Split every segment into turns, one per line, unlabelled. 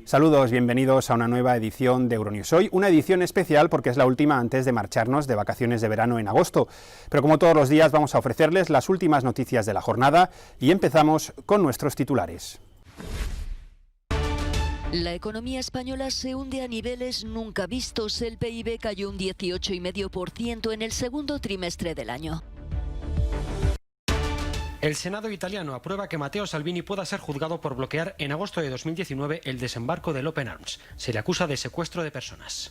Saludos, bienvenidos a una nueva edición de Euronews. Hoy una edición especial porque es la última antes de marcharnos de vacaciones de verano en agosto. Pero como todos los días vamos a ofrecerles las últimas noticias de la jornada y empezamos con nuestros titulares.
La economía española se hunde a niveles nunca vistos. El PIB cayó un 18,5% en el segundo trimestre del año.
El Senado italiano aprueba que Matteo Salvini pueda ser juzgado por bloquear en agosto de 2019 el desembarco del Open Arms. Se le acusa de secuestro de personas.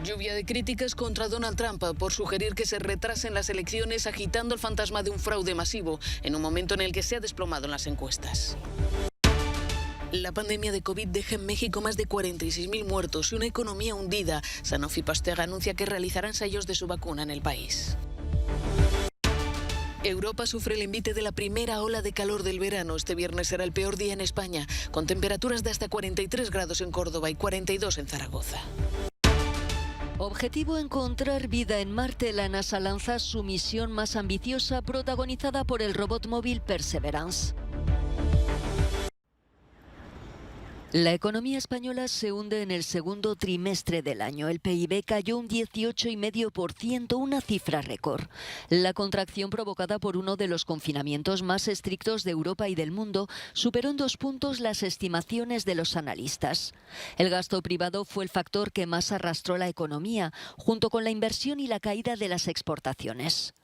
Lluvia de críticas contra Donald Trump por sugerir que se retrasen las elecciones, agitando el fantasma de un fraude masivo en un momento en el que se ha desplomado en las encuestas. La pandemia de COVID deja en México más de 46.000 muertos y una economía hundida. Sanofi Pasteur anuncia que realizará ensayos de su vacuna en el país. Europa sufre el envite de la primera ola de calor del verano. Este viernes será el peor día en España, con temperaturas de hasta 43 grados en Córdoba y 42 en Zaragoza.
Objetivo: encontrar vida en Marte. La NASA lanza su misión más ambiciosa, protagonizada por el robot móvil Perseverance. La economía española se hunde en el segundo trimestre del año. El PIB cayó un 18,5%, una cifra récord. La contracción provocada por uno de los confinamientos más estrictos de Europa y del mundo superó en 2 puntos las estimaciones de los analistas. El gasto privado fue el factor que más arrastró la economía, junto con la inversión y la caída de las exportaciones.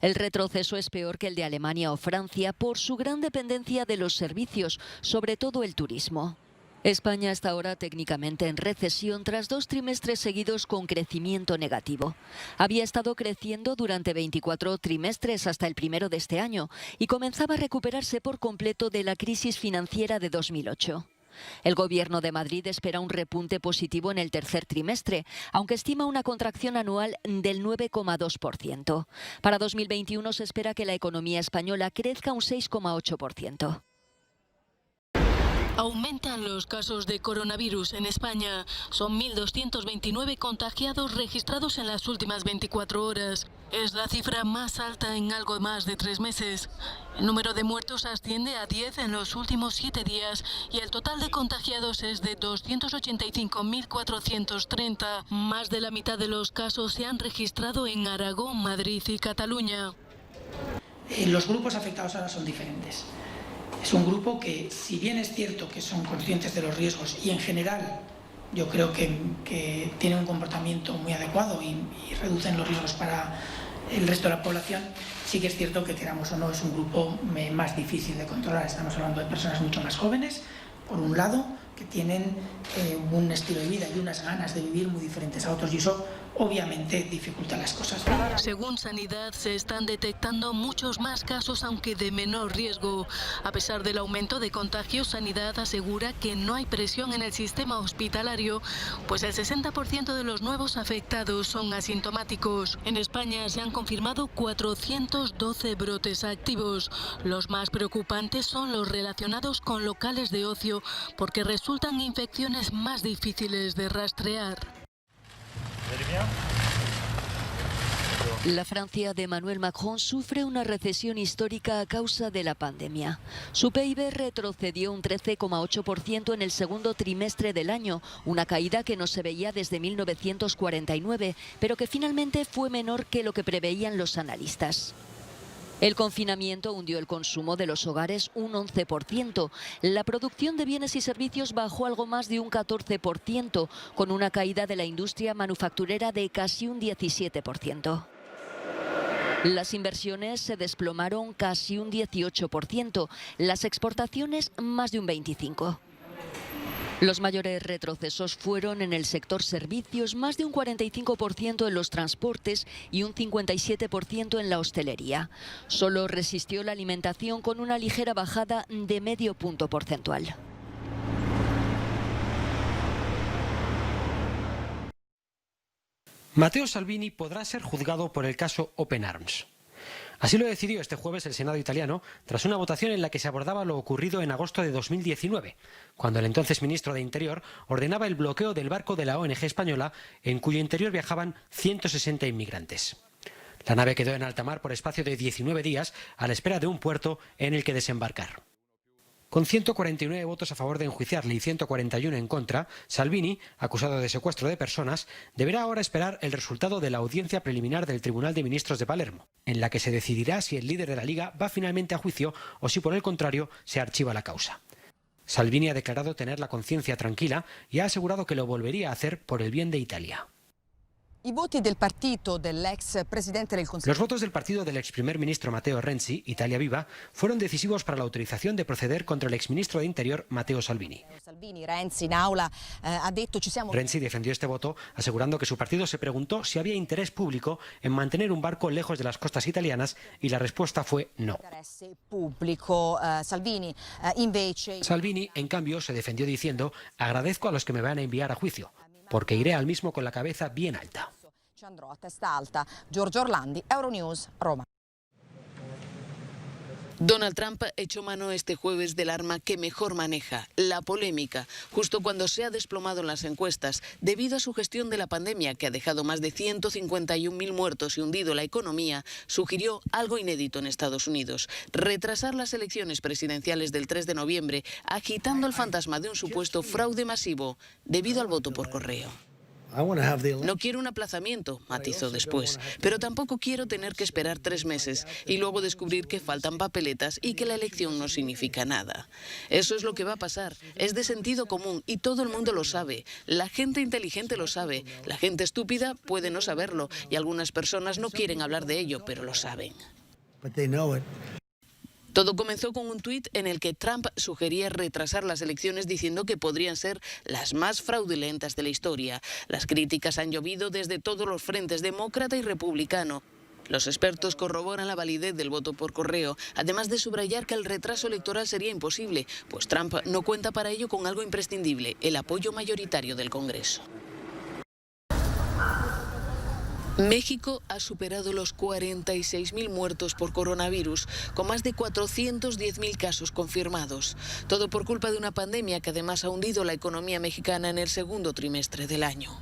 El retroceso es peor que el de Alemania o Francia por su gran dependencia de los servicios, sobre todo el turismo. España está ahora técnicamente en recesión tras 2 trimestres seguidos con crecimiento negativo. Había estado creciendo durante 24 trimestres hasta el primero de este año y comenzaba a recuperarse por completo de la crisis financiera de 2008. El Gobierno de Madrid espera un repunte positivo en el tercer trimestre, aunque estima una contracción anual del 9,2%. Para 2021 se espera que la economía española crezca un 6,8%.
Aumentan los casos de coronavirus en España. Son 1.229 contagiados registrados en las últimas 24 horas. Es la cifra más alta en algo más de 3 meses. El número de muertos asciende a 10 en los últimos 7 días y el total de contagiados es de 285.430. Más de la mitad de los casos se han registrado en Aragón, Madrid y Cataluña.
Los grupos afectados ahora son diferentes. Es un grupo que, si bien es cierto que son conscientes de los riesgos y en general yo creo que tienen un comportamiento muy adecuado y reducen los riesgos para el resto de la población, sí que es cierto que, queramos o no, es un grupo más difícil de controlar. Estamos hablando de personas mucho más jóvenes, por un lado, que tienen un estilo de vida y unas ganas de vivir muy diferentes a otros, y eso obviamente dificulta las cosas.
Según Sanidad, se están detectando muchos más casos, aunque de menor riesgo. A pesar del aumento de contagios, Sanidad asegura que no hay presión en el sistema hospitalario, pues el 60% de los nuevos afectados son asintomáticos. En España se han confirmado 412 brotes activos. Los más preocupantes son los relacionados con locales de ocio, porque resultan infecciones más difíciles de rastrear.
La Francia de Emmanuel Macron sufre una recesión histórica a causa de la pandemia. Su PIB retrocedió un 13,8% en el segundo trimestre del año, una caída que no se veía desde 1949, pero que finalmente fue menor que lo que preveían los analistas. El confinamiento hundió el consumo de los hogares un 11%. La producción de bienes y servicios bajó algo más de un 14%, con una caída de la industria manufacturera de casi un 17%. Las inversiones se desplomaron casi un 18%, las exportaciones más de un 25%. Los mayores retrocesos fueron en el sector servicios, más de un 45% en los transportes y un 57% en la hostelería. Solo resistió la alimentación con una ligera bajada de medio punto porcentual.
Matteo Salvini podrá ser juzgado por el caso Open Arms. Así lo decidió este jueves el Senado italiano tras una votación en la que se abordaba lo ocurrido en agosto de 2019, cuando el entonces ministro de Interior ordenaba el bloqueo del barco de la ONG española en cuyo interior viajaban 160 inmigrantes. La nave quedó en alta mar por espacio de 19 días a la espera de un puerto en el que desembarcar. Con 149 votos a favor de enjuiciarle y 141 en contra, Salvini, acusado de secuestro de personas, deberá ahora esperar el resultado de la audiencia preliminar del Tribunal de Ministros de Palermo, en la que se decidirá si el líder de la Liga va finalmente a juicio o si por el contrario se archiva la causa. Salvini ha declarado tener la conciencia tranquila y ha asegurado que lo volvería a hacer por el bien de Italia. Los votos del partido del ex primer ministro Matteo Renzi, Italia Viva, fueron decisivos para la autorización de proceder contra el exministro de Interior Matteo Salvini. Renzi defendió este voto asegurando que su partido se preguntó si había interés público en mantener un barco lejos de las costas italianas y la respuesta fue no. Salvini, en cambio, se defendió diciendo: agradezco a los que me van a enviar a juicio, porque iré al mismo con la cabeza bien alta.
Giorgio Orlandi, Euronews, Roma.
Donald Trump echó mano este jueves del arma que mejor maneja, la polémica, justo cuando se ha desplomado en las encuestas debido a su gestión de la pandemia que ha dejado más de 151.000 muertos y hundido la economía. Sugirió algo inédito en Estados Unidos: retrasar las elecciones presidenciales del 3 de noviembre, agitando el fantasma de un supuesto fraude masivo debido al voto por correo. No quiero un aplazamiento, matizó después, pero tampoco quiero tener que esperar 3 meses y luego descubrir que faltan papeletas y que la elección no significa nada. Eso es lo que va a pasar. Es de sentido común y todo el mundo lo sabe. La gente inteligente lo sabe. La gente estúpida puede no saberlo y algunas personas no quieren hablar de ello, pero lo saben. Todo comenzó con un tuit en el que Trump sugería retrasar las elecciones diciendo que podrían ser las más fraudulentas de la historia. Las críticas han llovido desde todos los frentes, demócrata y republicano. Los expertos corroboran la validez del voto por correo, además de subrayar que el retraso electoral sería imposible, pues Trump no cuenta para ello con algo imprescindible: el apoyo mayoritario del Congreso. México ha superado los 46.000 muertos por coronavirus, con más de 410.000 casos confirmados. Todo por culpa de una pandemia que además ha hundido la economía mexicana en el segundo trimestre del año.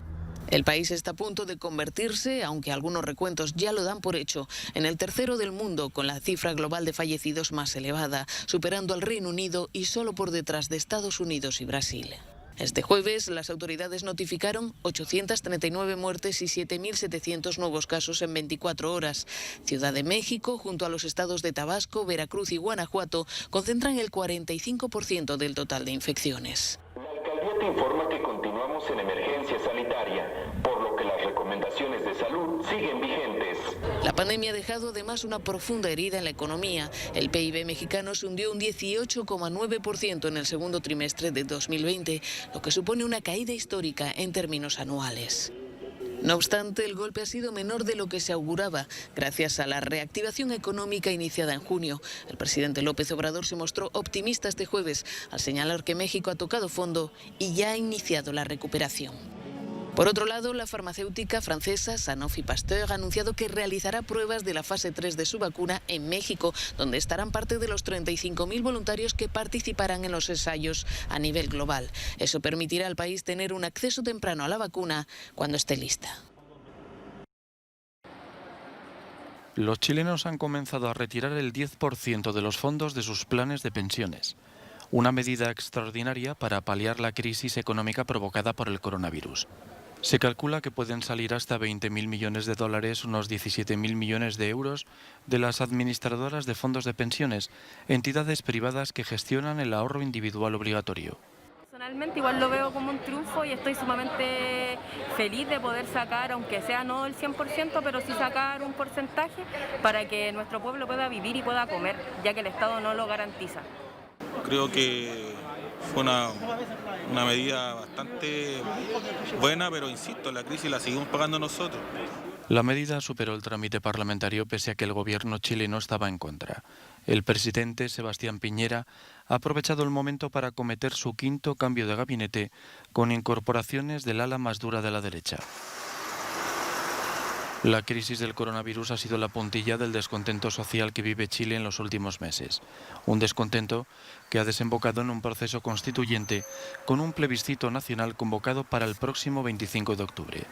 El país está a punto de convertirse, aunque algunos recuentos ya lo dan por hecho, en el tercero del mundo, con la cifra global de fallecidos más elevada, superando al Reino Unido y solo por detrás de Estados Unidos y Brasil. Este jueves, las autoridades notificaron 839 muertes y 7.700 nuevos casos en 24 horas. Ciudad de México, junto a los estados de Tabasco, Veracruz y Guanajuato, concentran el 45% del total de infecciones.
La alcaldía te informa que continuamos en emergencia sanitaria, por lo que las recomendaciones de salud siguen vigentes.
La pandemia ha dejado además una profunda herida en la economía. El PIB mexicano se hundió un 18,9% en el segundo trimestre de 2020, lo que supone una caída histórica en términos anuales. No obstante, el golpe ha sido menor de lo que se auguraba, gracias a la reactivación económica iniciada en junio. El presidente López Obrador se mostró optimista este jueves al señalar que México ha tocado fondo y ya ha iniciado la recuperación. Por otro lado, la farmacéutica francesa Sanofi Pasteur ha anunciado que realizará pruebas de la fase 3 de su vacuna en México, donde estarán parte de los 35.000 voluntarios que participarán en los ensayos a nivel global. Eso permitirá al país tener un acceso temprano a la vacuna cuando esté lista.
Los chilenos han comenzado a retirar el 10% de los fondos de sus planes de pensiones, una medida extraordinaria para paliar la crisis económica provocada por el coronavirus. Se calcula que pueden salir hasta 20.000 millones de dólares, unos 17.000 millones de euros, de las administradoras de fondos de pensiones, entidades privadas que gestionan el ahorro individual obligatorio.
Personalmente igual lo veo como un triunfo y estoy sumamente feliz de poder sacar, aunque sea no el 100%, pero sí sacar un porcentaje para que nuestro pueblo pueda vivir y pueda comer, ya que el Estado no lo garantiza.
Creo que fue una medida bastante buena, pero insisto, la crisis la seguimos pagando nosotros.
La medida superó el trámite parlamentario pese a que el gobierno chileno estaba en contra. El presidente Sebastián Piñera ha aprovechado el momento para acometer su quinto cambio de gabinete con incorporaciones del ala más dura de la derecha. La crisis del coronavirus ha sido la puntilla del descontento social que vive Chile en los últimos meses. Un descontento que ha desembocado en un proceso constituyente con un plebiscito nacional convocado para el próximo 25 de octubre.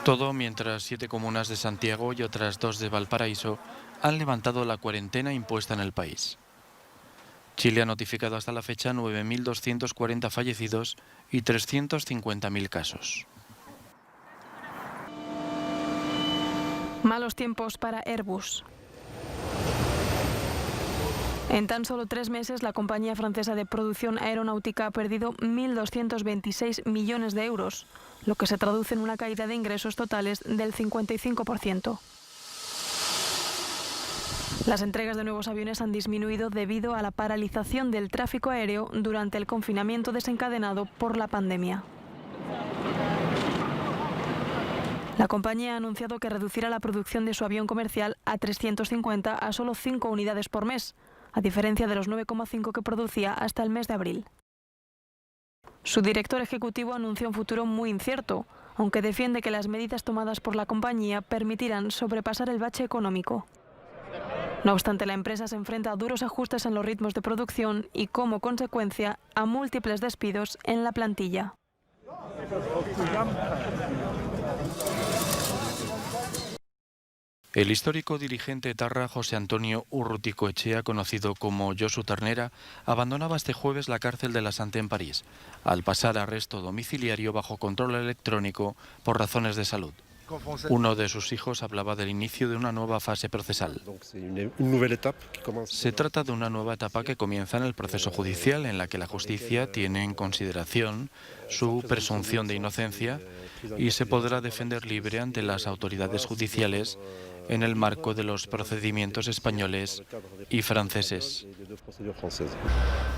Todo mientras 7 comunas de Santiago y otras 2 de Valparaíso han levantado la cuarentena impuesta en el país. Chile ha notificado hasta la fecha 9.240 fallecidos y 350.000 casos.
Malos tiempos para Airbus. En tan solo 3 meses, la compañía francesa de producción aeronáutica ha perdido 1.226 millones de euros, lo que se traduce en una caída de ingresos totales del 55%. Las entregas de nuevos aviones han disminuido debido a la paralización del tráfico aéreo durante el confinamiento desencadenado por la pandemia. La compañía ha anunciado que reducirá la producción de su avión comercial a 350 a solo 5 unidades por mes, a diferencia de los 9,5 que producía hasta el mes de abril. Su director ejecutivo anunció un futuro muy incierto, aunque defiende que las medidas tomadas por la compañía permitirán sobrepasar el bache económico. No obstante, la empresa se enfrenta a duros ajustes en los ritmos de producción y, como consecuencia, a múltiples despidos en la plantilla.
El histórico dirigente etarra José Antonio Urruticoechea, conocido como Josu Ternera, abandonaba este jueves la cárcel de la Santé en París, al pasar a arresto domiciliario bajo control electrónico por razones de salud. Uno de sus hijos hablaba del inicio de una nueva fase procesal. Se trata de una nueva etapa que comienza en el proceso judicial, en la que la justicia tiene en consideración su presunción de inocencia y se podrá defender libre ante las autoridades judiciales en el marco de los procedimientos españoles y franceses.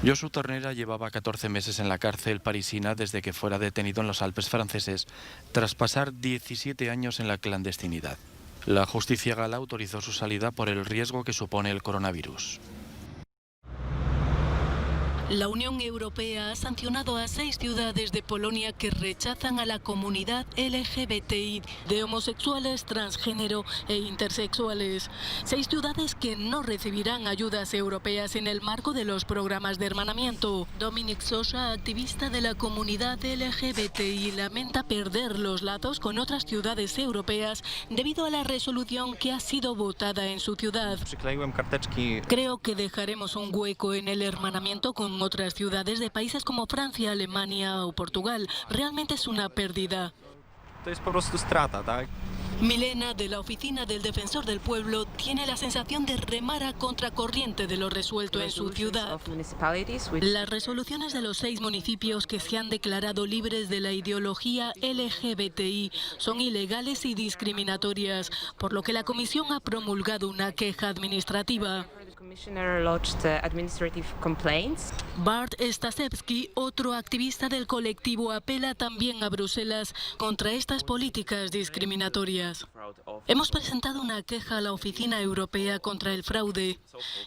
Josu Ternera llevaba 14 meses en la cárcel parisina desde que fuera detenido en los Alpes franceses, tras pasar 17 años en la clandestinidad. La justicia gala autorizó su salida por el riesgo que supone el coronavirus.
La Unión Europea ha sancionado a 6 ciudades de Polonia que rechazan a la comunidad LGBTI, de homosexuales, transgénero e intersexuales. 6 ciudades que no recibirán ayudas europeas en el marco de los programas de hermanamiento. Dominic Sosa, activista de la comunidad LGBTI, lamenta perder los lazos con otras ciudades europeas debido a la resolución que ha sido votada en su ciudad. Creo que dejaremos un hueco en el hermanamiento con otras ciudades de países como Francia, Alemania o Portugal. Realmente es una pérdida. Milena, de la Oficina del Defensor del Pueblo, tiene la sensación de remar a contracorriente de lo resuelto en su ciudad. Las resoluciones de los 6 municipios que se han declarado libres de la ideología LGBTI son ilegales y discriminatorias, por lo que la Comisión ha promulgado una queja administrativa. Bart Stasevski, otro activista del colectivo, apela también a Bruselas contra estas políticas discriminatorias. Hemos presentado una queja a la Oficina Europea contra el fraude,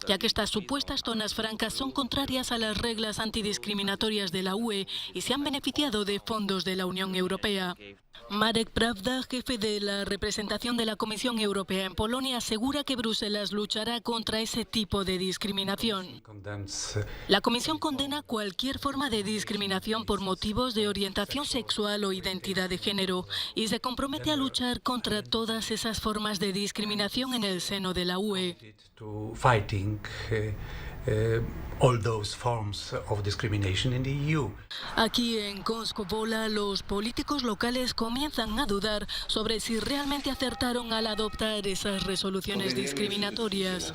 ya que estas supuestas zonas francas son contrarias a las reglas antidiscriminatorias de la UE y se han beneficiado de fondos de la Unión Europea. Marek Pravda, jefe de la representación de la Comisión Europea en Polonia, asegura que Bruselas luchará contra ese tipo de discriminación. La Comisión condena cualquier forma de discriminación por motivos de orientación sexual o identidad de género y se compromete a luchar contra todas esas formas de discriminación en el seno de la UE. Aquí en Koskovóla, los políticos locales comienzan a dudar sobre si realmente acertaron al adoptar esas resoluciones discriminatorias.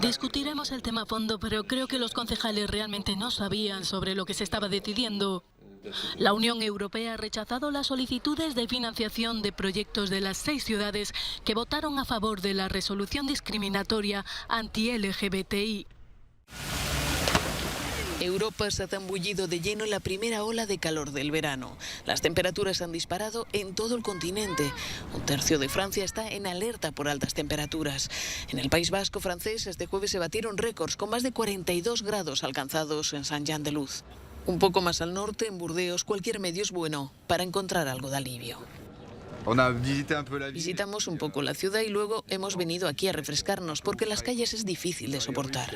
Discutiremos el tema a fondo, pero creo que los concejales realmente no sabían sobre lo que se estaba decidiendo. La Unión Europea ha rechazado las solicitudes de financiación de proyectos de las 6 ciudades que votaron a favor de la resolución discriminatoria anti-LGBTI.
Europa se ha zambullido de lleno en la primera ola de calor del verano. Las temperaturas han disparado en todo el continente. 1/3 de Francia está en alerta por altas temperaturas. En el País Vasco francés este jueves se batieron récords con más de 42 grados alcanzados en Saint-Jean-de-Luz. Un poco más al norte, en Burdeos, cualquier medio es bueno para encontrar algo de alivio. Visitamos un poco la ciudad y luego hemos venido aquí a refrescarnos porque en las calles es difícil de soportar.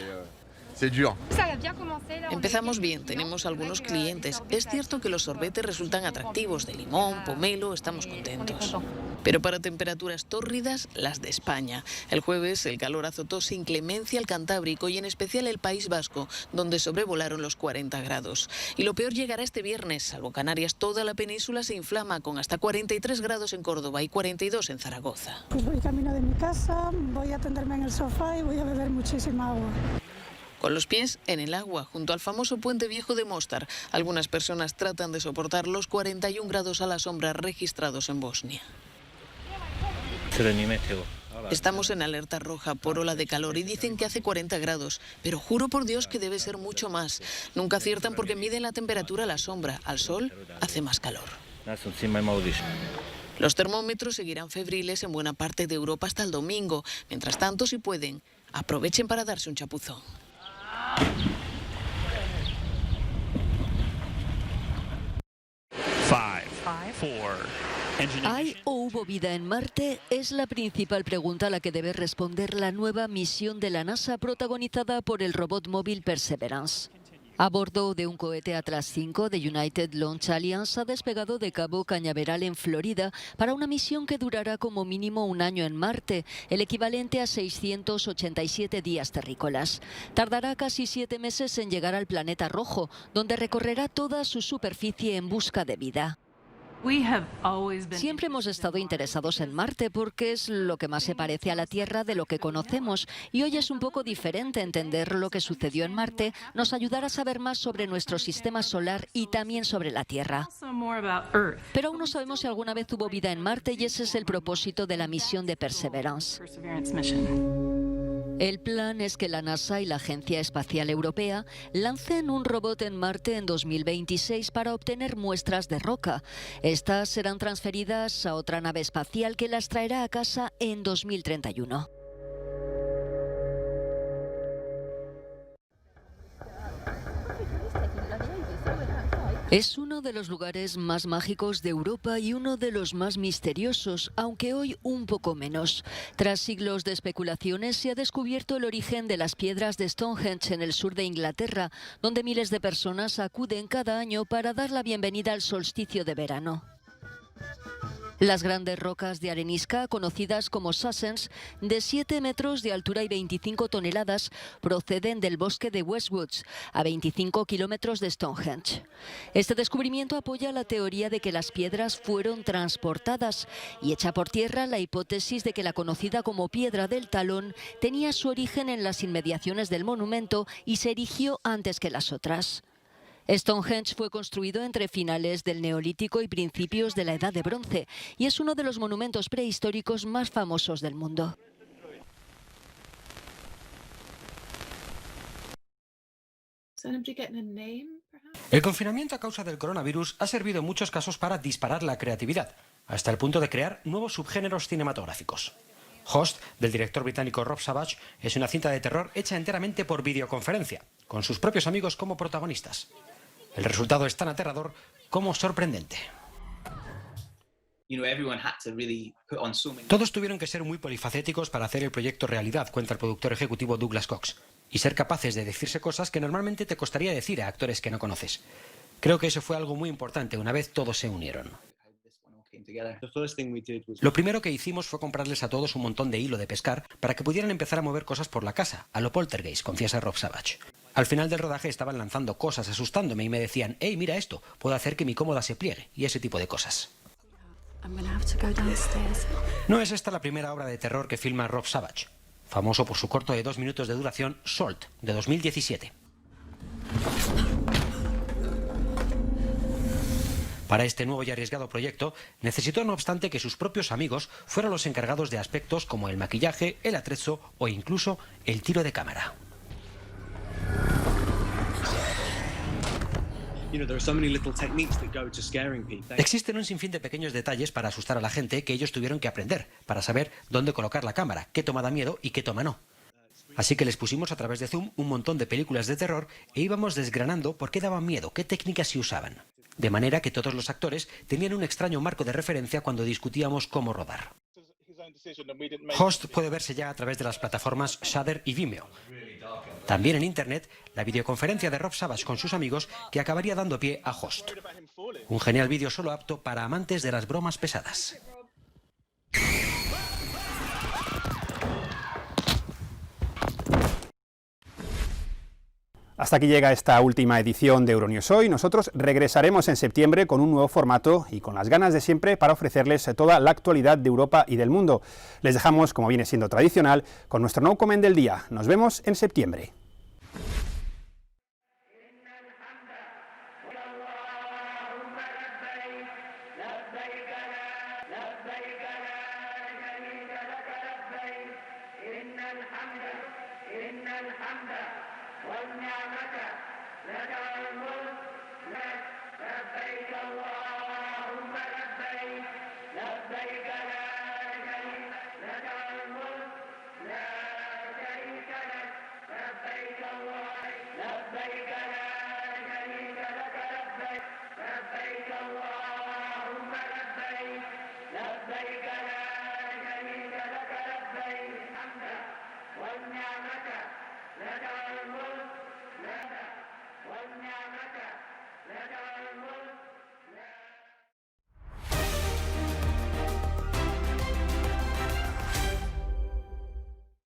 Empezamos bien, tenemos algunos clientes. Es cierto que los sorbetes resultan atractivos, de limón, pomelo, estamos contentos. Pero para temperaturas tórridas, las de España. El jueves el calor azotó sin clemencia el Cantábrico y en especial el País Vasco, donde sobrevolaron los 40 grados. Y lo peor llegará este viernes. Salvo Canarias, toda la península se inflama con hasta 43 grados en Córdoba y 42 en Zaragoza.
Pues voy camino de mi casa, voy a tenderme en el sofá y voy a beber muchísima agua.
Con los pies en el agua, junto al famoso puente viejo de Mostar, algunas personas tratan de soportar los 41 grados a la sombra registrados en Bosnia. Estamos en alerta roja por ola de calor y dicen que hace 40 grados, pero juro por Dios que debe ser mucho más. Nunca aciertan porque miden la temperatura a la sombra, al sol hace más calor. Los termómetros seguirán febriles en buena parte de Europa hasta el domingo. Mientras tanto, si pueden, aprovechen para darse un chapuzón.
¿Hay o hubo vida en Marte? Es la principal pregunta a la que debe responder la nueva misión de la NASA protagonizada por el robot móvil Perseverance. A bordo de un cohete Atlas V de United Launch Alliance ha despegado de Cabo Cañaveral en Florida para una misión que durará como mínimo un año en Marte, el equivalente a 687 días terrícolas. Tardará casi 7 meses en llegar al planeta rojo, donde recorrerá toda su superficie en busca de vida. Siempre hemos estado interesados en Marte porque es lo que más se parece a la Tierra de lo que conocemos y hoy es un poco diferente. Entender lo que sucedió en Marte nos ayudará a saber más sobre nuestro sistema solar y también sobre la Tierra. Pero aún no sabemos si alguna vez hubo vida en Marte y ese es el propósito de la misión de Perseverance. El plan es que la NASA y la Agencia Espacial Europea lancen un robot en Marte en 2026 para obtener muestras de roca. Estas serán transferidas a otra nave espacial que las traerá a casa en 2031. Es uno de los lugares más mágicos de Europa y uno de los más misteriosos, aunque hoy un poco menos. Tras siglos de especulaciones se ha descubierto el origen de las piedras de Stonehenge en el sur de Inglaterra, donde miles de personas acuden cada año para dar la bienvenida al solsticio de verano. Las grandes rocas de arenisca, conocidas como Sassens, de 7 metros de altura y 25 toneladas, proceden del bosque de Westwoods, a 25 kilómetros de Stonehenge. Este descubrimiento apoya la teoría de que las piedras fueron transportadas y echa por tierra la hipótesis de que la conocida como Piedra del Talón tenía su origen en las inmediaciones del monumento y se erigió antes que las otras. Stonehenge fue construido entre finales del Neolítico y principios de la Edad de Bronce y es uno de los monumentos prehistóricos más famosos del mundo.
El confinamiento a causa del coronavirus ha servido en muchos casos para disparar la creatividad, hasta el punto de crear nuevos subgéneros cinematográficos. Host, del director británico Rob Savage, es una cinta de terror hecha enteramente por videoconferencia, con sus propios amigos como protagonistas. El resultado es tan aterrador como sorprendente. Todos tuvieron que ser muy polifacéticos para hacer el proyecto realidad, cuenta el productor ejecutivo Douglas Cox, y ser capaces de decirse cosas que normalmente te costaría decir a actores que no conoces. Creo que eso fue algo muy importante una vez todos se unieron. Lo primero que hicimos fue comprarles a todos un montón de hilo de pescar para que pudieran empezar a mover cosas por la casa, a lo Poltergeist, confiesa Rob Savage. Al final del rodaje estaban lanzando cosas, asustándome y me decían, hey, mira esto, puedo hacer que mi cómoda se pliegue, y ese tipo de cosas. No es esta la primera obra de terror que filma Rob Savage, famoso por su corto de 2 minutos de duración, Salt, de 2017. Para este nuevo y arriesgado proyecto, necesitó no obstante que sus propios amigos fueran los encargados de aspectos como el maquillaje, el atrezo o incluso el tiro de cámara. Existen un sinfín de pequeños detalles para asustar a la gente que ellos tuvieron que aprender, para saber dónde colocar la cámara, qué toma da miedo y qué toma no. Así que les pusimos a través de Zoom un montón de películas de terror e íbamos desgranando por qué daban miedo, qué técnicas se usaban. De manera que todos los actores tenían un extraño marco de referencia cuando discutíamos cómo rodar. Host puede verse ya a través de las plataformas Shudder y Vimeo. También en Internet, la videoconferencia de Rob Savage con sus amigos que acabaría dando pie a Host. Un genial vídeo solo apto para amantes de las bromas pesadas.
Hasta aquí llega esta última edición de Euronews Hoy. Nosotros regresaremos en septiembre con un nuevo formato y con las ganas de siempre para ofrecerles toda la actualidad de Europa y del mundo. Les dejamos, como viene siendo tradicional, con nuestro No Comment del día. Nos vemos en septiembre.
والنعمة لك والملك لبيك اللهم لبيك